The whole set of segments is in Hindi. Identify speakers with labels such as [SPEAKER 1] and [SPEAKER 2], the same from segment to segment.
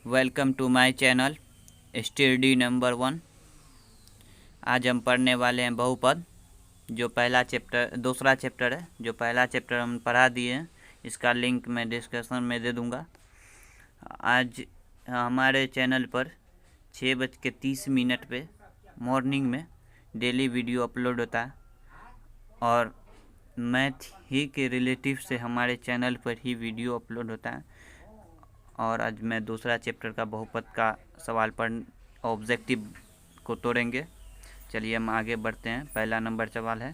[SPEAKER 1] Welcome to my channel study number 1। आज हम पढ़ने वाले हैं बहुपद। जो पहला चैप्टर दूसरा चैप्टर है। जो पहला चैप्टर हम पढ़ा दिए हैं, इसका लिंक मैं डिस्क्रिप्शन में दे दूंगा। आज हमारे चैनल पर 6:30 पे मॉर्निंग में डेली वीडियो अपलोड होता है और मैथ ही के रिलेटिव से हमारे चैनल पर ही वीडियो अपलोड होता है। और आज मैं दूसरा चैप्टर का बहुपद का सवाल पर ऑब्जेक्टिव को तोड़ेंगे। चलिए हम आगे बढ़ते हैं। पहला नंबर सवाल है,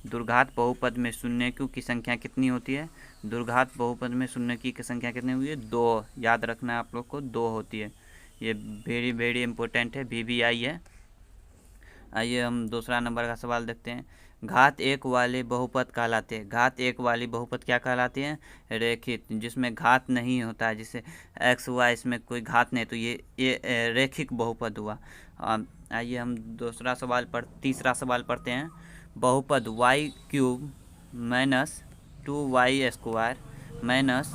[SPEAKER 1] दुर्घात बहुपद में शून्यकों की संख्या कितनी होती है? दुर्घात बहुपद में शून्यकों की संख्या कितनी हुई है? 2। याद रखना है आप लोग को, 2 होती है। ये वेरी इम्पोर्टेंट है, VVI है। आइए हम दूसरा नंबर का सवाल देखते हैं। घात एक वाले बहुपद कहलाते हैं। घात एक वाली बहुपद क्या कहलाती है? रेखित, जिसमें घात नहीं होता है, जिसे एक्स वाई इसमें कोई घात नहीं, तो ये रेखिक बहुपद हुआ। आइए हम तीसरा सवाल पढ़ते हैं। बहुपद y³ minus 2y² minus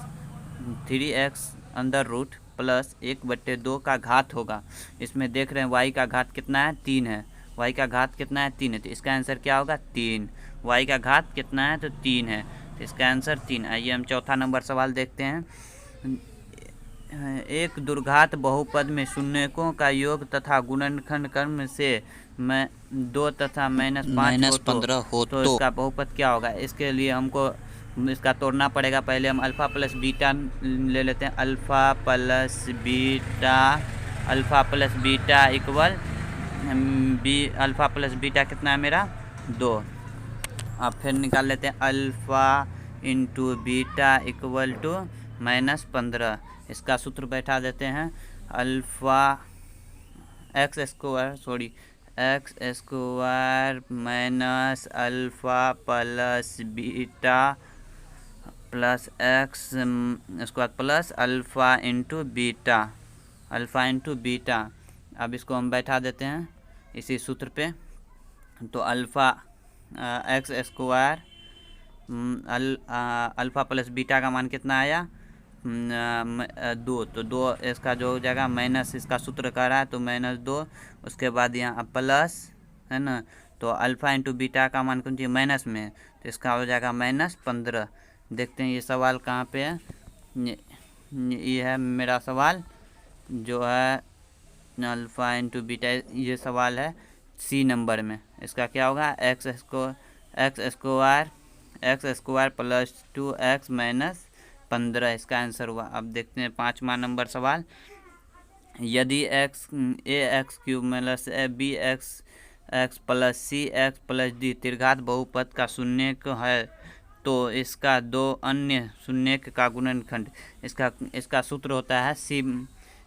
[SPEAKER 1] 3x under root plus 1/2 का घात होगा। इसमें देख रहे हैं y का घात कितना है? 3 है। y का घात कितना है? 3 है। तो इसका आंसर क्या होगा? 3। y का घात कितना है? तो 3 है, तो इसका आंसर 3। आइए हम चौथा नंबर सवाल देखते हैं। एक दुर्घात बहुपद में शून्यकों का योग तथा गुणनखंड क्रम से 2 तथा -5 हो तो इसका बहुपद क्या होगा? इसके लिए हमको इसका तोड़ना पड़ेगा। पहले हम अल्फ़ा प्लस बीटा ले लेते हैं। Alpha plus beta equal alpha plus beta कितना है मेरा? 2। अब फिर निकाल लेते हैं alpha into beta equal two -15। इसका सूत्र बैठा देते हैं। Alpha x square minus alpha plus beta plus x square plus alpha into beta. अब इसको हम बैठा देते हैं इसी सूत्र पे। तो alpha x square alpha plus beta का मान कितना आया? 2। तो 2 इसका जो हो जाएगा माइनस, इसका सूत्र कर रहा है तो -2। उसके बाद यहाँ प्लस है ना, तो अल्फ़ा इंटू बीटा का मान कौन सी माइनस में, तो इसका हो जाएगा -15। देखते हैं ये सवाल कहाँ पे है। ये है मेरा सवाल जो है अल्फ़ा इंटू बीटा। ये सवाल है C नंबर में। इसका क्या होगा? X square plus 2x minus 15 इसका आंसर हुआ। अब देखते हैं 5वां नंबर सवाल। यदि ax³ minus bx plus cx plus d त्रिघात बहुपद का शून्यक है तो इसका 2 अन्य शून्यक का गुणनखंड। इसका सूत्र होता है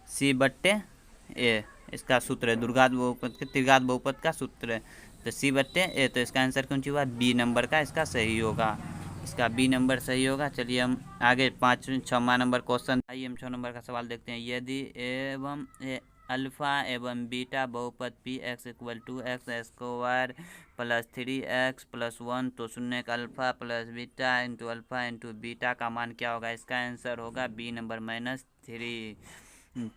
[SPEAKER 1] c/a। इसका सूत्र है त्रिघात बहुपद का सूत्र है, तो c/a। तो इसका आंसर कौन सी हुआ? B नंबर का इसका सही होगा। इसका B नंबर सही होगा। चलिए हम आगे 6वां नंबर क्वेश्चन। आइए हम 6 नंबर का सवाल देखते हैं। यदि अल्फ़ा एवं बीटा बहुपद Px equal to x square plus 3x plus 1 तो शून्यक alpha plus beta into alpha into beta का मान क्या होगा? इसका आंसर होगा B नंबर -3।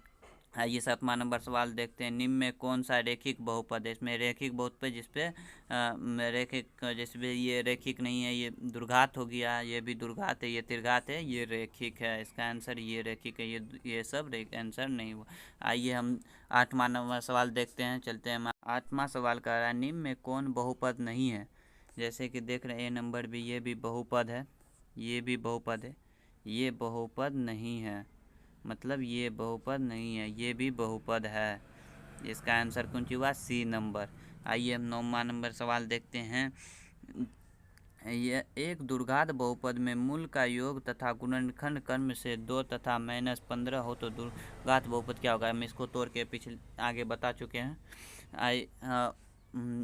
[SPEAKER 1] आइए 7वां नंबर सवाल देखते हैं। निम्न में कौन सा रेखिक बहुपद है? इसमें रेखिक बहुपद जिसपे ये रेखिक नहीं है, ये दुर्घात हो गया। ये भी दुर्घात है, ये त्रिघात है, ये रेखिक है। इसका आंसर ये रेखिक है, ये सब आंसर नहीं हुआ। आइए हम 8वां नंबर सवाल देखते हैं। चलते हैं 8वां सवाल कह रहा है निम्न में कौन बहुपद नहीं है? जैसे कि देख रहे हैं A नंबर भी, ये भी बहुपद है, ये भी बहुपद है, ये बहुपद नहीं है, मतलब ये बहुपद नहीं है, ये भी बहुपद है। इसका आंसर कौन सी हुआ? C number. आइए हम 9वां नंबर सवाल देखते हैं। यह एक दुर्घात बहुपद में मूल का योग तथा गुणनखंड क्रम से 2 तथा -15 हो तो दुर्घात बहुपद क्या होगा? हम इसको तोड़ के आगे बता चुके हैं।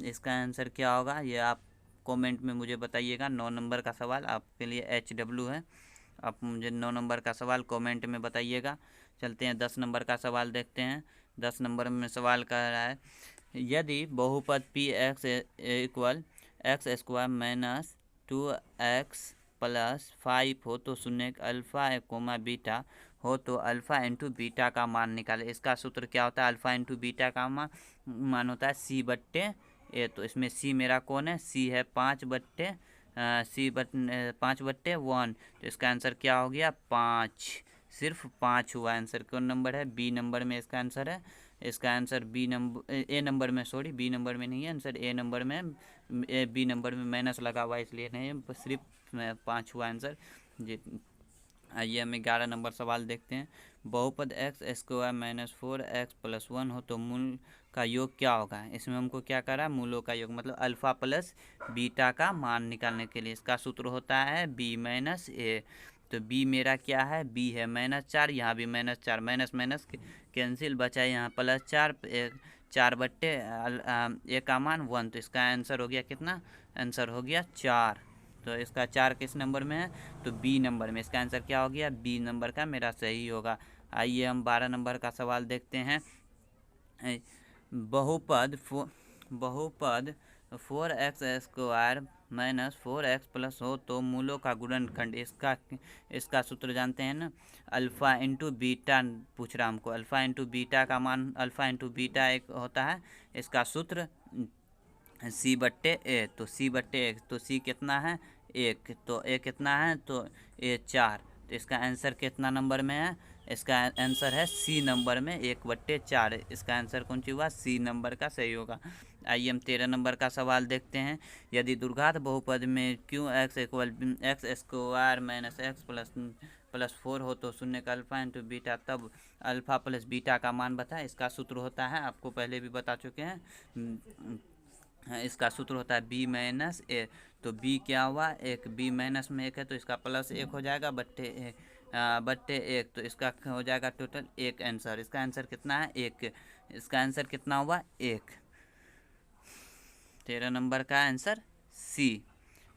[SPEAKER 1] इसका आंसर क्या होगा ये आप कमेंट में मुझे बताइएगा। 9 नंबर का सवाल आपके लिए HW है। आप मुझे 9 नंबर का सवाल कमेंट में बताइएगा। चलते हैं 10 नंबर का सवाल देखते हैं। 10 नंबर में सवाल कह रहा है यदि बहुपद Px equal x square minus 2x plus 5 हो तो शून्यक अल्फ़ा बीटा हो तो अल्फ़ा इंटू बीटा का मान निकाले। इसका सूत्र क्या होता है? अल्फ़ा इंटू बीटा का मान होता है सी बट्टे ए। तो इसमें सी मेरा कौन है? सी है 5/1। तो इसका आंसर क्या हो गया? 5। सिर्फ 5 हुआ आंसर। कौन नंबर है? बी नंबर में इसका आंसर है। इसका answer B number A number में, सॉरी बी नंबर में नहीं है आंसर, ए नंबर में। बी नंबर में माइनस लगा हुआ इसलिए नहीं, सिर्फ 5 हुआ आंसर जी। आइए हम 11 नंबर सवाल देखते हैं। बहुपद x square minus 4x plus 1 हो तो मूल का योग क्या होगा? इसमें हमको क्या करा? मूलों का योग, मतलब अल्फ़ा प्लस बीटा का मान निकालने के लिए इसका सूत्र होता है b माइनस ए। तो b मेरा क्या है? b है -4, यहाँ भी -4, माइनस माइनस कैंसिल, बचा यहाँ +4, 4/, ए का मान 1। तो इसका आंसर हो गया कितना? आंसर हो गया 4। तो इसका 4 किस नंबर में है? तो बी नंबर में। इसका आंसर क्या हो गया? बी नंबर का मेरा सही होगा। आइए हम 12 नंबर का सवाल देखते हैं। बहुपद 4x square minus 4x plus हो तो मूलों का गुणनखंड, इसका सूत्र जानते हैं ना? अल्फ़ा इंटू बीटा पूछ रहा हमको। अल्फ़ा इंटू बीटा का मान, अल्फ़ा इंटू बीटा एक होता है, इसका सूत्र c/a। तो c/a, तो c कितना है? 1। तो a कितना है? तो a 4। तो इसका आंसर कितना नंबर में है? इसका आंसर है सी नंबर में, 1/4। इसका आंसर कौन सी हुआ? सी नंबर का सही होगा। आइए हम 13 नंबर का सवाल देखते हैं। यदि द्विघात बहुपद में क्यों x square minus x plus 4 हो तो शून्य का अल्फ़ा इंटू बीटा, तब अल्फ़ा प्लस बीटा का मान बताएं। इसका सूत्र होता है, आपको पहले भी बता चुके हैं, इसका सूत्र होता है b माइनस ए। तो b क्या हुआ? 1। b माइनस में 1 है तो इसका प्लस 1 हो जाएगा, बट्टे 1। तो इसका हो जाएगा टोटल 1 आंसर। इसका आंसर कितना है? 1। इसका आंसर कितना हुआ? 1। 13 नंबर का आंसर सी।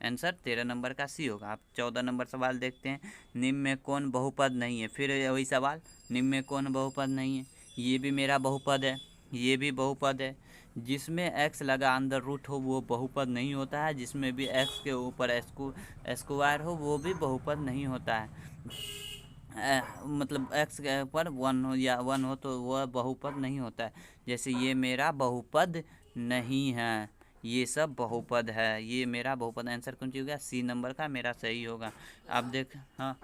[SPEAKER 1] आंसर 13 नंबर का सी होगा। आप 14 नंबर सवाल देखते हैं। निम्न में कौन बहुपद नहीं है? फिर वही सवाल, निम्न में कौन बहुपद नहीं है? ये भी मेरा बहुपद है, ये भी बहुपद है। जिसमें x लगा अंदर रूट हो वो बहुपद नहीं होता है। जिसमें भी x के ऊपर स्क्वायर हो वो भी बहुपद नहीं होता है। मतलब x के ऊपर 1 हो या 1 हो तो वह बहुपद नहीं होता है। जैसे ये मेरा बहुपद नहीं है, ये सब बहुपद है। ये मेरा बहुपद। आंसर कौन सी होगा? सी नंबर का मेरा सही होगा। आप देख, हाँ,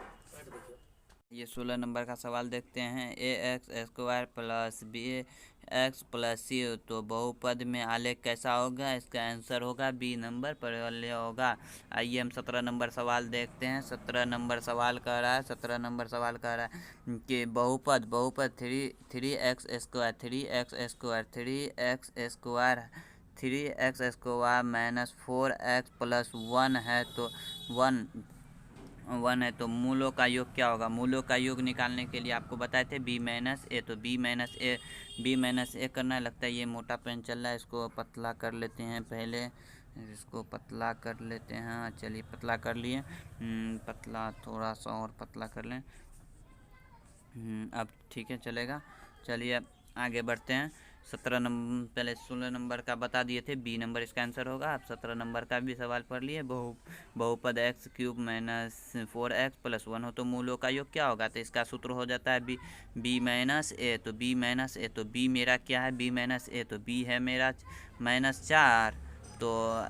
[SPEAKER 1] ये 16 नंबर का सवाल देखते हैं। ax square plus b x plus c तो बहुपद में आलेख कैसा होगा? इसका आंसर होगा बी नंबर पर होगा। आइए हम 17 नंबर सवाल देखते हैं। 17 नंबर सवाल कह रहा है, 17 नंबर सवाल कह रहा है कि बहुपद 3x square minus 4x plus 1 है तो 1 है तो मूलों का योग क्या होगा? मूलों का योग निकालने के लिए आपको बताए थे b माइनस ए। तो b माइनस ए करना। लगता है ये मोटा पेन चल रहा है, इसको पतला कर लेते हैं पहले, इसको पतला कर लेते हैं। चलिए पतला कर लिए, पतला थोड़ा सा और पतला कर लें। अब ठीक है, चलेगा। चलिए आगे बढ़ते हैं। 17 नंबर, पहले 16 नंबर का बता दिए थे, बी नंबर इसका आंसर होगा। अब 17 नंबर का भी सवाल पढ़ लिए। बहुपद x³ माइनस 4x प्लस 1 हो तो मूलों का योग क्या होगा? तो इसका सूत्र हो जाता है b माइनस ए। तो b मेरा क्या है? b माइनस ए। तो b है मेरा -4। तो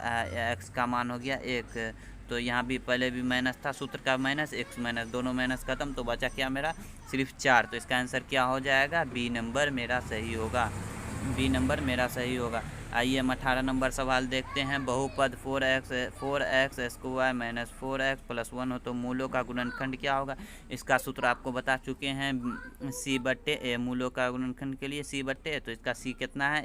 [SPEAKER 1] x का मान हो गया 1। तो यहाँ भी पहले भी माइनस था, सूत्र का माइनस, x माइनस, दोनों माइनस खत्म, तो बचा क्या मेरा? सिर्फ 4। तो इसका आंसर क्या हो जाएगा? बी नंबर मेरा सही होगा। बी नंबर मेरा सही होगा। आइए हम 18 नंबर सवाल देखते हैं। बहुपद 4x square minus 4x plus 1 हो तो मूलों का गुणनखंड क्या होगा? इसका सूत्र आपको बता चुके हैं, c/a। मूलों का गुणनखंड के लिए c/a। तो इसका c कितना है?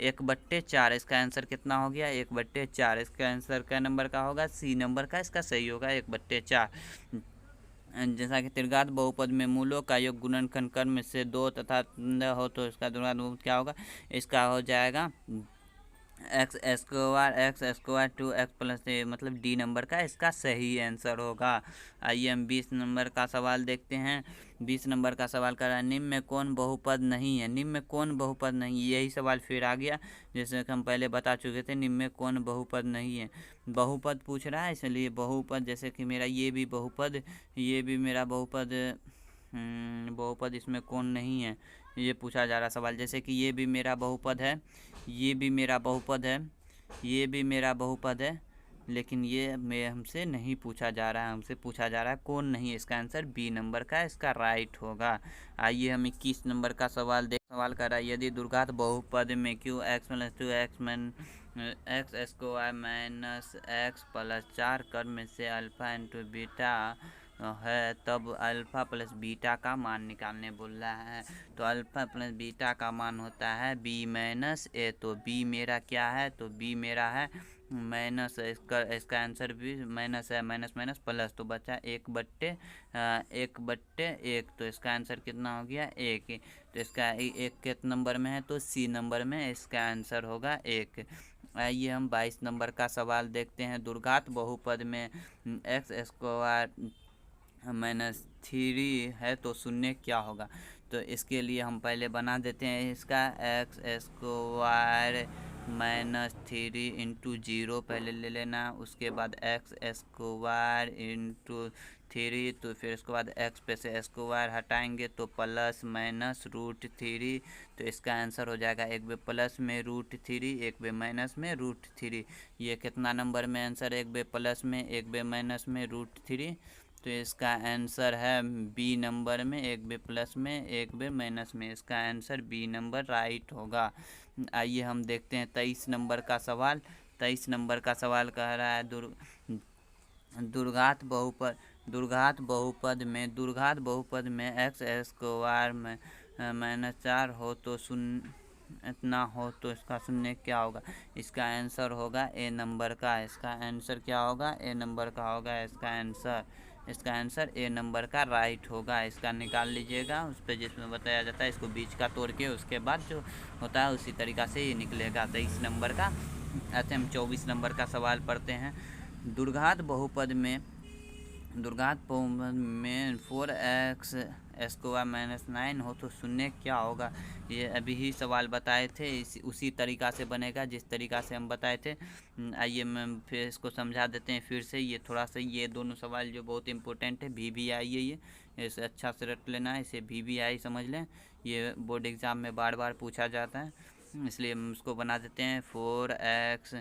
[SPEAKER 1] 1/4। इसका आंसर कितना हो गया? 1/4। इसका आंसर क्या नंबर का होगा? सी नंबर का इसका सही होगा, 1/4। जैसा कि त्रिघात बहुपद में मूलों का योग गुणनखंड क्रम से 2 तथा हो तो इसका द्विघात बहुपद क्या होगा? इसका हो जाएगा x स्क्वायर 2x प्लस ए, मतलब डी नंबर का इसका सही आंसर होगा। आइए हम 20 नंबर का सवाल देखते हैं। 20 नंबर का सवाल कर रहा है, निम्न में कौन बहुपद नहीं है? निम्न में कौन बहुपद नहीं? यही सवाल फिर आ गया, जैसे कि हम पहले बता चुके थे। निम्न में कौन बहुपद नहीं है? बहुपद पूछ रहा है, इसलिए बहुपद, जैसे कि मेरा ये भी बहुपद, ये भी मेरा बहुपद बहुपद इसमें कौन नहीं है, ये पूछा जा रहा सवाल। जैसे कि ये भी मेरा बहुपद है, ये भी मेरा बहुपद है, ये भी मेरा बहुपद है, लेकिन ये मैं हमसे नहीं पूछा जा रहा है। हमसे पूछा जा रहा है कौन नहीं है। इसका आंसर बी नंबर का इसका राइट होगा। आइए हम 21 नंबर का सवाल कर रहा है, यदि द्विघात बहुपद में Q x plus 2 x square minus x plus 4 कर में से अल्फा इंटू बीटा है, तब अल्फ़ा प्लस बीटा का मान निकालने बोल रहा है। तो अल्फ़ा प्लस बीटा का मान होता है बी माइनस ए। तो बी मेरा क्या है, तो बी मेरा है माइनस, इसका आंसर भी माइनस है, माइनस माइनस प्लस, तो बचा 1/1। तो इसका आंसर कितना हो गया 1। तो इसका 1 किस नंबर में है, तो सी नंबर में इसका आंसर होगा 1। आइए हम 22 नंबर का सवाल देखते हैं। द्विघात बहुपद में एक्स स्क्वायर माइनस 3 है तो शून्य क्या होगा। तो इसके लिए हम पहले बना देते हैं इसका एक्स स्क्वायर माइनस 3 इंटू 0 पहले ले लेना, उसके बाद एक्स स्क्वायर इंटू 3, तो फिर उसके बाद एक्स पे से स्क्वायर हटाएंगे तो प्लस माइनस √3। तो इसका आंसर हो जाएगा एक बे प्लस में √3, एक बे माइनस में √3। ये कितना नंबर में आंसर, एक बे प्लस में एक बे माइनस में √3। तो इसका आंसर है बी नंबर में, एक बे प्लस में एक बे माइनस में। इसका आंसर बी नंबर राइट होगा। आइए हम देखते हैं 23 नंबर का सवाल। 23 नंबर का सवाल कह रहा है द्विघात बहुपद में एक्स स्क्वायर में -4 हो तो शून्य इतना हो तो इसका शून्य क्या होगा। इसका आंसर होगा ए नंबर का। इसका आंसर क्या होगा, ए नंबर का होगा इसका आंसर ए नंबर का राइट होगा। इसका निकाल लीजिएगा उस पर जिसमें बताया जाता है, इसको बीच का तोड़ के उसके बाद जो होता है उसी तरीक़ा से ये निकलेगा 23 नंबर का। अच्छा हम 24 नंबर का सवाल पढ़ते हैं। द्विघात बहुपद में 4x स्क्वायर माइनस 9 हो तो शून्य क्या होगा। ये अभी ही सवाल बताए थे, उसी तरीक़ा से बनेगा जिस तरीक़ा से हम बताए थे। आइए मैं फिर इसको समझा देते हैं फिर से। ये थोड़ा सा ये दोनों सवाल जो बहुत इंपॉर्टेंट है, VVI है, ये इसे अच्छा से रट लेना है, इसे VVI समझ लें। ये बोर्ड एग्ज़ाम में बार बार पूछा जाता है, इसलिए हम उसको बना देते हैं 4x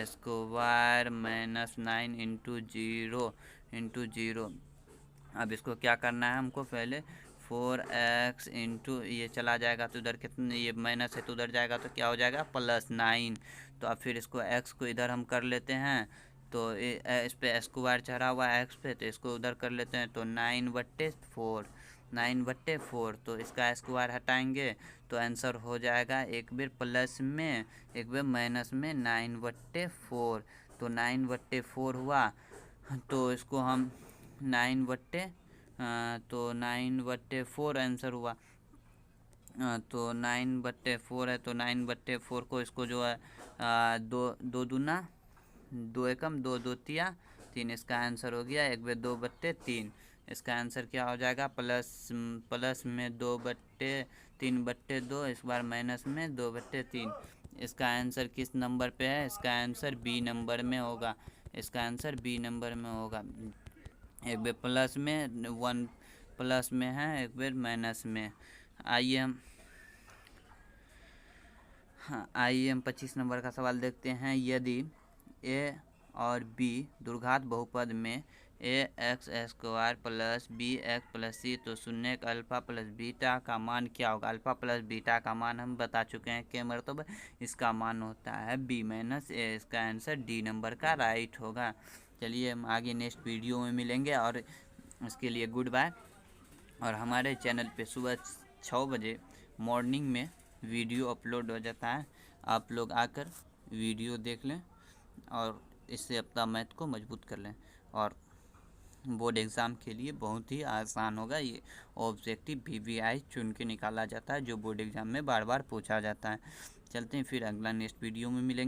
[SPEAKER 1] स्क्वायर माइनस 9 इंटू 0। अब इसको क्या करना है हमको, पहले 4x इंटू ये चला जाएगा तो उधर कितने, ये माइनस है तो उधर जाएगा तो क्या हो जाएगा +9। तो अब फिर इसको x को इधर हम कर लेते हैं, तो इस पे स्क्वायर चढ़ा हुआ है x पे, तो इसको उधर कर लेते हैं तो 9/4। तो इसका स्क्वायर हटाएंगे तो आंसर हो जाएगा एक बार प्लस में एक बार माइनस में 9/4। तो 9/4 हुआ, तो इसको हम 9/4 आंसर हुआ। तो 9/4 है, तो 9/4 को इसको जो है 2 दूना 2 एकम 2 2 तिया 3, इसका आंसर हो गया 1/2/3। इसका आंसर क्या हो जाएगा, प्लस में 2/3/2, इस बार माइनस में 2/3। इसका आंसर किस नंबर पे है, इसका आंसर बी नंबर में होगा। इसका आंसर बी नंबर में होगा। एक बार प्लस में 1 प्लस में है, एक बार माइनस में। आइए हम 25 नंबर का सवाल देखते हैं। यदि ए और बी द्विघात बहुपद में ax square plus bx plus c तो शून्य अल्फ़ा प्लस बीटा का मान क्या होगा। अल्फ़ा प्लस बीटा का मान हम बता चुके हैं के मतलब इसका मान होता है b माइनस ए। इसका आंसर डी नंबर का राइट होगा। चलिए हम आगे नेक्स्ट वीडियो में मिलेंगे, और इसके लिए गुड बाय। और हमारे चैनल पे सुबह 6 बजे मॉर्निंग में वीडियो अपलोड हो जाता है, आप लोग आकर वीडियो देख लें और इससे अपना मैथ को मजबूत कर लें, और बोर्ड एग्ज़ाम के लिए बहुत ही आसान होगा। ये ऑब्जेक्टिव VVI चुन के निकाला जाता है जो बोर्ड एग्ज़ाम में बार बार पूछा जाता है। चलते हैं फिर अगला नेक्स्ट वीडियो में मिलेंगे।